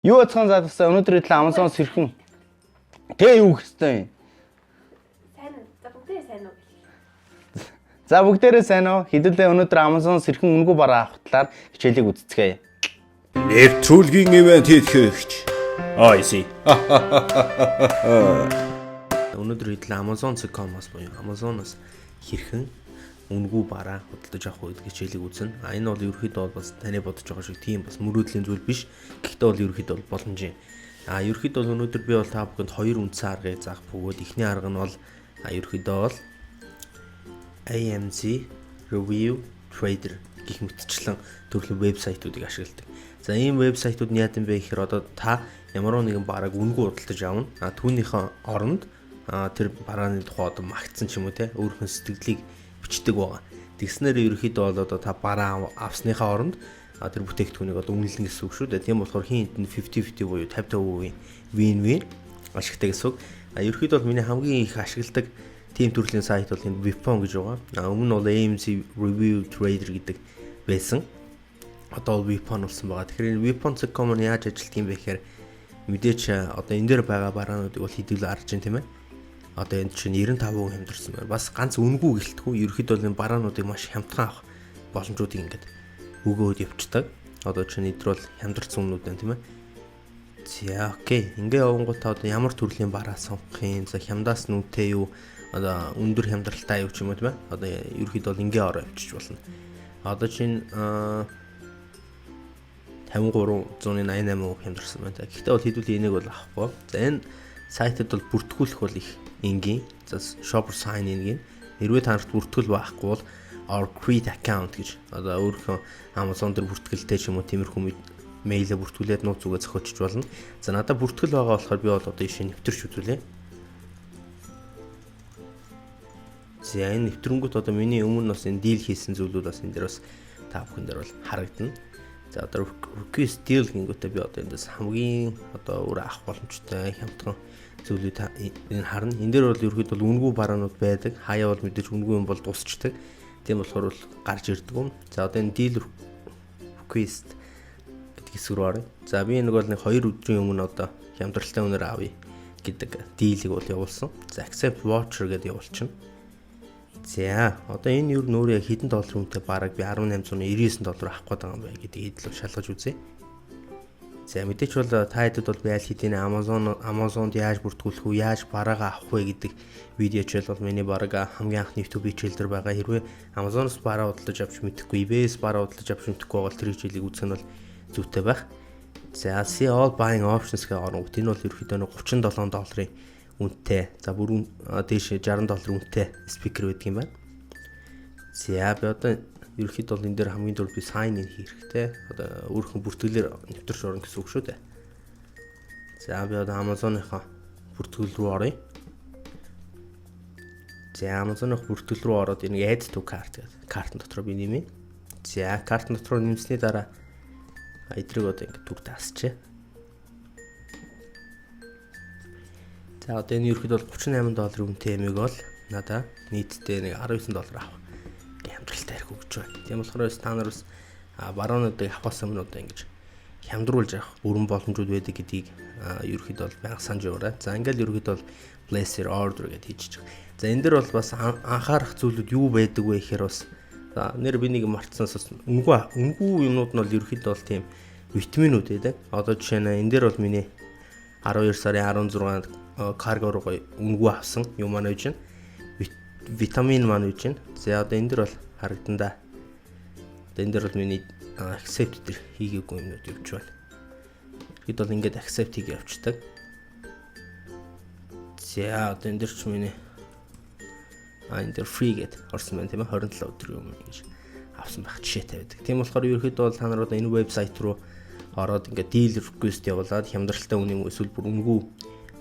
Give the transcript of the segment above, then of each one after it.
Юу яцхан заадагсаа өнөөдөр идэл Amazon-с хэрхэн. Тэ юу гэхтэй. Сайн уу? За бүгдээ сайн уу? За бүгдээрээ сайн уу? Хэдүүлээ өнөөдөр Amazon-с хэрхэн үнэгүй бараа авах талаар хичээлийг үздэцгээе. Нэвтрүүлгийн ивент хийхэгч. I see. Өнөөдөр идэл Amazon.com-аас буюу Amazon-аас хэрхэн үнэгүй бараа худалдаж авах үед хичээлийг үзнэ. Энэ бол ерөөхдөө бас таны бодож байгаа шиг тийм бас мөрөөдлийн зүйл биш. Гэхдээ бол ерөөхдөө боломж юм. Ерөөхдөө бол өнөөдөр би бол та бүхэнд хоёр үндсэн аргыг заах бөгөөд эхний арга нь бол ерөөхдөө бол AMZ Review Trader гэх мэтчлэн төрлийн вебсайтуудыг ашигладаг. За ийм вебсайтууд нь яадан бэ гэхээр одоо та ямар нэгэн барааг үнэгүй худалдаж авна. Түүнийхээ оронд тэр барааны тухай одоо магтсан ч юм уу те өөрийнхөө сэтгэлийг бичдэг байгаа. Тэгснээр ерөөхдөө бол одоо та бараа авсныхаа оронд тэр бүтээгдэхүүнийг одоо үнэлнэ гэсэн үг шүү дээ. Тийм болохоор хин энд нь 50-50 буюу 50% win-win ашигтай гэсэн үг. Ерөөхдөө бол миний хамгийн их ашигладаг тийм төрлийн сайт бол энэ Weapon гэж байгаа. Өмнө нь бол AMZ Review Trader гэдэг байсан. Одоо Weapon болсон байгаа. Тэгэхээр энэ Weapon.com нь яаж ажилладаг юм бэ гэхээр мэдээч одоо энэ дээр байгаа бараануудыг бол хэдүүлээ харж байна тийм ээ. Одоо энэ чинь 95% хямдарсан байна. Бас ганц үнэгүй гэлтгүй ерөөхдөө бол энэ бараануудыг маш хямдхан авах боломжуудыг ингээд өгөөд явцдаг. Одоо чинь эдгээр бол хямдарсан үнүүд байна тийм ээ. За окей. Ингээ явангуудаа одоо ямар төрлийн бараа сонгох юм? За хямдаас нүнтэй юу? Одоо өндөр хямдралтай юу ч юм уу тийм ээ. Одоо ерөөхдөө бол ингээ ороо явчих болно. Одоо чинь 5388% хямдарсан байна. Гэхдээ бол хэдүүл энийг бол авахгүй. За энэ сайтад бол бүртгүүлэх бол их энгийн. За shopper sign in гин. Хэрвээ та нарт бүртгэл байхгүй бол or create account гэж одоо өөрийнхөө Amazon дээр бүртгэлтэй ч юм уу тиймэрхүү мэйлээ бүртгүүлээд нууц зүгээ зохиочж болно. За надад бүртгэл байгаа болохоор би бол одоо ишээ нэвтэрч үзүүлээ. За энэ нэвтрэнгүүт одоо миний өмнө бас энэ deal хийсэн зүйлүүд бас энэ дээр бас та бүхэн дээр бол харагдана. За одоо request deal гингүүтээ би одоо эндээс хамгийн одоо өөр авах боломжтой хямдхан зүйлүүд энэ харна. Энэ дээр бол ерөөд бол үнэгүй бараанууд байдаг. Хаяа бол мэдээж үнэгүй юм бол дуусчдаг. Тийм болохоор бол гарч ирдэг юм. За одоо энэ deal request гэдэг хэсэг рүү оръё. За би нэг бол нэг 2 өдрийн өмнө одоо хямдралтай үнээр авъя гэдэг deal-ийг бол явуулсан. За accept voucher гэдэг явуулчихна. За одоо энэ юу нөөрэ хэдэн долларын үнэтэй бараг би 1899 доллар авах гээд байгаа юм байна гэдгийг эдлээ шалгаж үзье. За мэдээч бол та хэдэд бол би аль хэдийн Amazon-д яаж бүртгүүлэх үү, яаж бараагаа авах вэ гэдэг видеочл бол миний бараг хамгийн анхны YouTube хичээл дээр байгаа. Хэрвээ Amazon-оос бараа худалдаж авч мэдэхгүй, eBay-с бараа худалдаж авч мэдэхгүй бол тэр хичээлийг үзэх нь бол зүйтэй байх. За see all buying options гэх орнгууд энэ бол ерөөхдөө $37 долларын үнэтэй. За бүр дээш $60 үнэтэй спикер байдаг юм байна. За би одоо ерөөхдөө бол энэ дээр хамгийн түрүү би sign in хийх хэрэгтэй. Одоо өөрхөн бүртгэлээр нэвтэрч орно гэсэн үг шүү дээ. За би одоо Amazon-ийнхаа бүртгэл рүү оръё. За Amazon-ийн бүртгэл рүү ороод энэ add to cart гэдэг картын дотор би нэмье. За картын дотор нэмсний дараа эдрийг одоо ингэ түр таасчээ. За одоо энэ ерөөхдөө бол $38 үнэтэй ямиг бол надаа нийтдээ нэг $19 авах хямдралтай ирэх өгч байна. Тийм болохоор та нар бас бараануудыг авахаас өмнө одоо ингэж хямдруулж авах бүрэн боломжууд байдаг гэдгийг ерөөхдөө бол байнга санаж яваарай. За ингээл ерөөхдөө бол place your order гэдээ хийчих. За энэ дээр бол бас анхаарах зүйлүүд юу байдаг вэ гэхээр бас нэр би нэг мартсанаас бас үнэгүй юмнууд нь бол ерөөхдөө бол тийм витаминууд байдаг. Одоо жишээ нь энэ дээр бол миний 12 сарын 16-нд карго руу үнэгүй авсан юм маань үж байна. Витамин маань үж байна. За одоо энэ дээр бол харагдан да. Одоо энэ дээр бол миний accept дээр хийгээгүй юмнууд явж байна. Хэд бол ингээд accept хийгээ явцдаг. За одоо энэ дээр ч миний энэ дээр free гэдэг орсон байна тийм ээ 27 өдрийн өмнө гэж авсан байх жишээтэй байдаг. Тийм болохоор ерөөхдөө бол та нар одоо энэ вебсайт руу ороод ингээд deal request явуулаад хямдралтай үнийн эсвэл бүр үнэгүй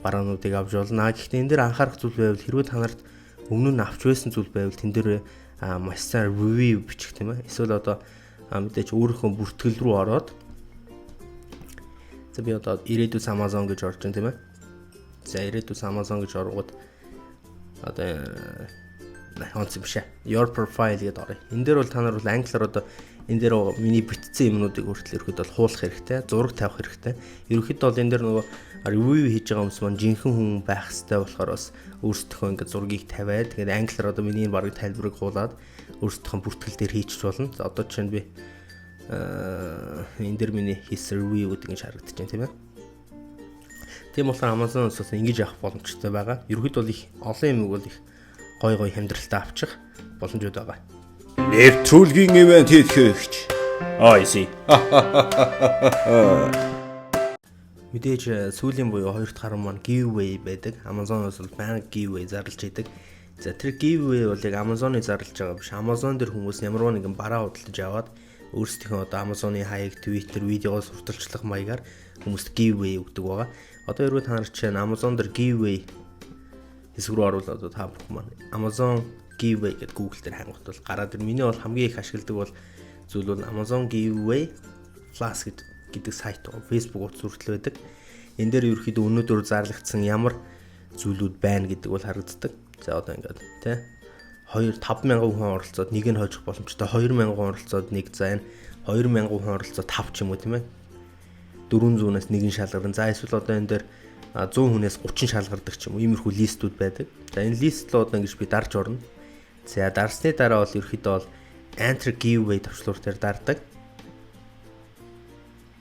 бараануудыг авч болно. Гэхдээ энэ дээр анхаарах зүйл байвал хэрвээ та нарт өмнө нь авч байсан зүйл байвал тэн дээр маш сайн review бичих тийм ээ. Эсвэл одоо мэдээж өөрийнхөө бүртгэл рүү ороод за би одоо ирээдүйс Amazon гэж орж байна тийм ээ. За ирээдүйс Amazon гэж оргоод одоо онц юм шээ. Your profile гэдэг орё. Энэ дээр бол та нар бол англиар одоо энэ дээр миний битцсэн юмнуудыг хүртэл ерөөхдөө бол хуулах хэрэгтэй, зураг тавих хэрэгтэй. Ерөөхдөө бол энэ дээр нөгөө review хийж байгаа хүмүүс маань жинхэнэ хүн байх хэрэгтэй болохоор бас өөрсдөө ингээд зургийг тавиад тэгээд англиар одоо миний баг тайлбарыг хуулаад өөрсдөө бүртгэл дээр хийчих болно. За одоо жишээ нь би энэ дээр миний хийсэн review гэдэг ингэж харагдаж байна тийм ээ. Тийм болохоор Amazon-оос бас ингэж авах боломжтой байгаа. Ерөөхдөө бол их олон юм бол их гой хямдралтай авчих боломжууд байгаа. Нэвтрүүлгийн ивент хийгч. I see. Мэдээж сүүлийн буюу 2 дахь харам маань giveaway байдаг. Amazon-оос бол банк giveaway зарлж идэг. За тэр giveaway бол яг Amazon-ы зарлж байгаа биш. Amazon дээр хүмүүс ямарваа нэгэн бараа худалдаж аваад өөрсдийнхөө одоо Amazon-ы хаяг, Twitter, видеогоос сурталчлах маягаар хүмүүст giveaway өгдөг байгаа. Одоо хэрвээ та нар чинь Amazon дээр giveaway хэсэг рүү оруулаад одоо та бүхэн маань Amazon giveaway гэдэг Google дээр хангахад бол гараад ир. Миний бол хамгийн их ашигладаг бол зүйл бол Amazon giveaway plus гэдэг сайт байгаа. Facebook утас хүртэл байдаг. Энэ дээр ерөөхдөө өнөөдөр зарлагдсан ямар зүйлүүд байна гэдэг бол харагддаг. За одоо ингээд тий 5,000 хүн оролцоод нэг нь хожих боломжтой, 2,000 хүн оролцоод нэг, за энэ 2,000 хүн оролцоод 5 ч юм уу тийм ээ. 400-аас нэгэн шалгарна. За эсвэл одоо энэ дээр 100 хүнээс 30 шалгардаг ч юм уу. Иймэрхүү листүүд байдаг. За энэ лист л одоо ингэж би дарж орно. За дарсны дараа бол ерөөхдөө бол enter giveaway төвчлөр дээр дардаг.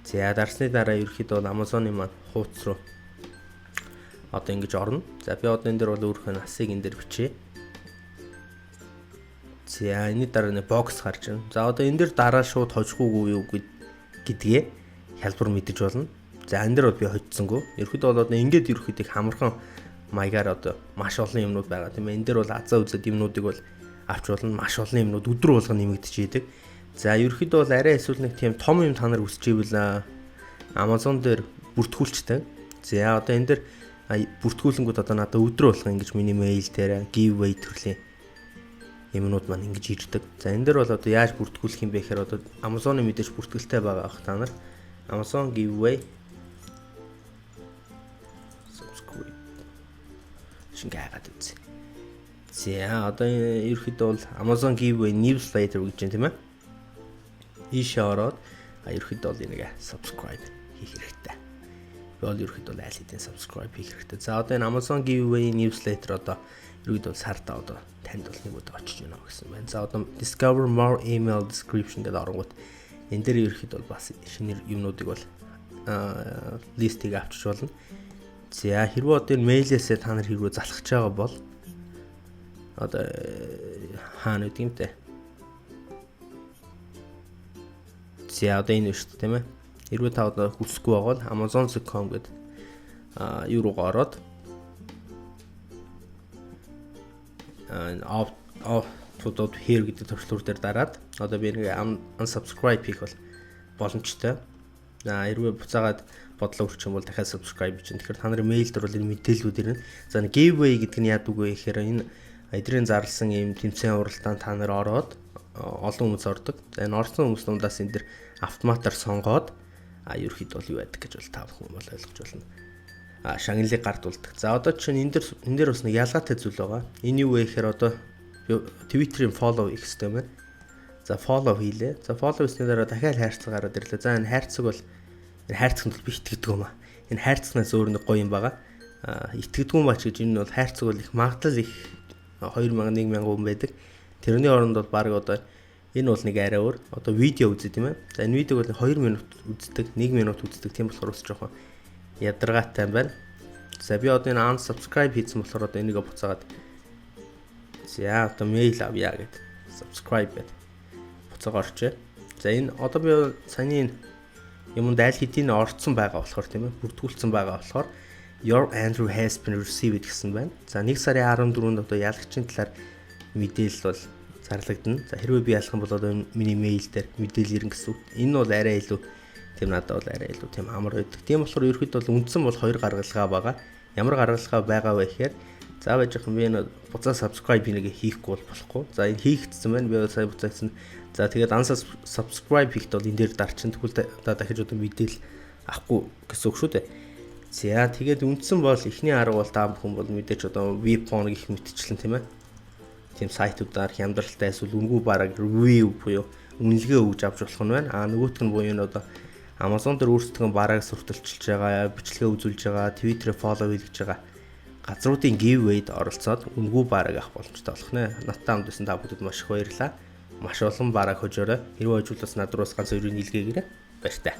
За дарсны дараа ерөөхдөө бол Amazon-ы маань хуудас руу одоо ингэж орно. За би одоо энэ дээр бол өөрийнхөө насыг энэ дээр бичье. За энэ дараа нэг бокс гарч ирнэ. За одоо энэ дээр дараа шууд хожихгүйгүй юу гэдгээ хялбар мэдэж болно. За энэ дээр бол би хоцсонгүй. Ерөөхдөө бол одоо ингээд ерөөхдөө хамархан маягаар одоо маш олон юмнууд байгаа тийм ээ. Энэ дээр бол азаа үзэд юмнуудыг бол авч болно. Маш олон юмнууд өдөр болго нэмэгдэж идэг. За ерөөхдөө бол арай эсвэл нэг тийм том юм та нар үсчихвэл Amazon дээр бүртгүүлчтэй. За одоо энэ дээр бүртгүүлэнгүүд одоо надад өдөр болго ингэж миний мэйл дээр giveaway төрлийн юмнууд маань ингэж ирдэг. За энэ дээр бол одоо яаж бүртгүүлэх юм бэ гэхээр одоо Amazon-ы мэдээж бүртгэлтэй байгаа ах та нар Amazon giveaway subscribe шингээгээд үзье. За одоо ерөөхдөө бол Amazon giveaway newsletter гэж байна тийм ээ. Ийшээ ороод ерөөхдөө бол энийг subscribe хийх хэрэгтэй. Би бол ерөөхдөө айл хэдийн subscribe хийх хэрэгтэй. За одоо энэ Amazon giveaway newsletter одоо ерөөдөө сартаа одоо танд бол нэг удаа очиж гинэ гэсэн байна. За одоо discover more email description гэдэг оронгууд энэ дээр ерөөхдөө бол бас шинээр юмнуудыг бол листийг авчиж болно. За хэрвээ одоо энэ мэйлээсээ та нар хэрвээ залхаж байгаа бол одоо хаана үт юм те. За одоо энэ шүү дээ тийм ээ. Хэрвээ та одоо хүсэхгүй байгаа бол amazon.com гэдэг юу руугаа ороод to here гэдэг төвчлөр дээр дараад одоо би нэг unsubscribe хийх бол боломжтой. Хэрвээ буцаагаад бодлоо өрчих юм бол дахиад subscribe чинь. Тэгэхээр та нарын мэйл дээр бол энэ мэдээллүүд ирнэ. За нэг giveaway гэдэг нь яадаг вэ гэхээр энэ эдрийн зарласан ийм тэмцээн уралдаанд та нар ороод олон хүмүүс ордог. За энэ орсон хүмүүс дундаас энэ дэр автоматар сонгоод ерөөхдөө бол юу байдаг гэж бол та бүхэн бол ойлгож болно. Шагналыг гардуулдаг. За одоо чинь энэ дээр бас нэг ялгаатай зүйл байгаа. Энэ юу вэ гэхээр одоо Twitter-ийн follow их систем байна. За follow хийлээ. За follow хийсний дараа дахиад хайрцаг гараад ирлээ. За энэ хайрцаг бол хайрцагт би итгэдэг юм аа. Энэ хайрцагнаас өөр нэг гоё юм байгаа. Итгэдэг юм бач гэж энэ бол хайрцаг бол их магадлал их 2000 1000 хүн байдаг. Тэрний оронд бол баг одоо энэ бол нэг арай өөр. Одоо видео үздэг тийм ээ. За энэ видеог бол 2 минут үздэг, 1 минут үздэг. Тийм болохоор бас жоохон ядаргаатай байна. За би одоо энэ unsubscribe хийсэн болохоор одоо энийг буцаагаад за одоо mail авъя гэдэг subscribe гэдэг буцаага орчээ. За энэ одоо би саяны юмд аль хэдийн орцсон байгаа болохоор тийм ээ бүртгүүлсэн байгаа болохоор your Andrew has been received гэсэн байна. За 1 сарын 14-нд одоо ялагчийн талаар мэдээлэл бол зарлагдана. За хэрвээ би ялах юм бол одоо миний мэйл дээр мэдээлэл ирнэ гэсэн үг. Энэ бол арай илүү тийм надад бол арай илүү тийм амар байдаг. Тийм болохоор ерөөхдөө бол үндсэн бол 2 гаргалгаа байгаа. Ямар гаргалгаа байгаа вэ гэхээр за байж байгаа би энэ буцаа subscribe хийхгүй бол болохгүй. За энэ хийгдсэн байна. Би сая буцаасан. За тэгээд unsubscribe хийхэд бол энэ дээр дарчин тэгвэл дахиж одоо мэдээлэл авахгүй гэсэн үг шүү дээ. За тэгээд үндсэн бол эхний арга бол та бүхэн бол мэдээж одоо VPN гэх мэтчлэн тийм ээ. Тийм сайтуудаар хямдралтай эсвэл үнгүй бараг review буюу үнэлгээ өгж авч болох нь байна. Нөгөөх нь буюу нь одоо Amazon дээр өөрсдөө барааг сурталчилж байгаа, бичлэгээ үзүүлж байгаа, Twitter-ээр follow хийлгэж байгаа газруудын giveaway-д оролцоод үнэгүй барааг авах боломжтой болох нэ. Надтай хамт байсан та бүхэнд маш их баярлалаа. Маш олон барааг хожоорой. Хэрвээ хожуулаас над руу ганц 2 нийлгээгээрэй. Баяртай.